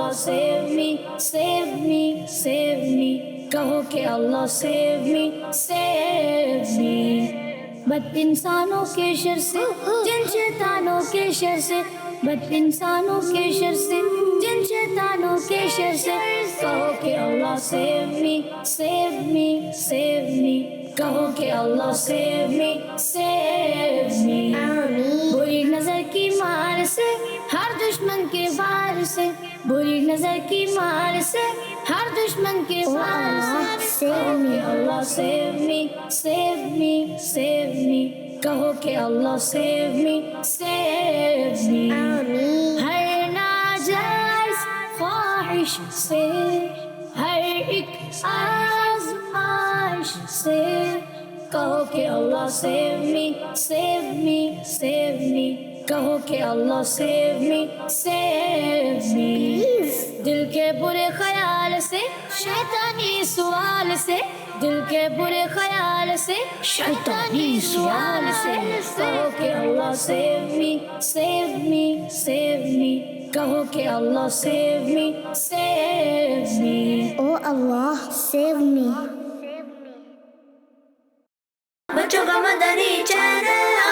Allah save me, save me, save me. کہو کہ اللہ save me, save me. بد انسانوں کے شر سے، جن شیطانوں کے شر سے، بد انسانوں کے شر سے، جن شیطانوں کے شر سے، کہو کہ اللہ save me, save me, save me. کہو کہ اللہ save me, save me. بری نظر کی مار سے، ہر دشمن کے وار سے، بری نظر کی مار سے، ہر دشمن کے وار سے، کہو کہ اللہ save me, save me, save me. کہو کہ اللہ save me, save me. ہر ناجائز خواہش سے، ہر ایک آزمائش سے، کہو کہ اللہ save me, save me, save me. کہو کہ اللہ save me, save me. دل کے برے خیال سے، شیطانی سوال سے، دل کے برے خیال سے، شیطانی سوال سے، کہو کہ اللہ save me, save me, save me. کہو کہ اللہ save me, save me. Oh Allah, save me. بچوں کا مدنی چینل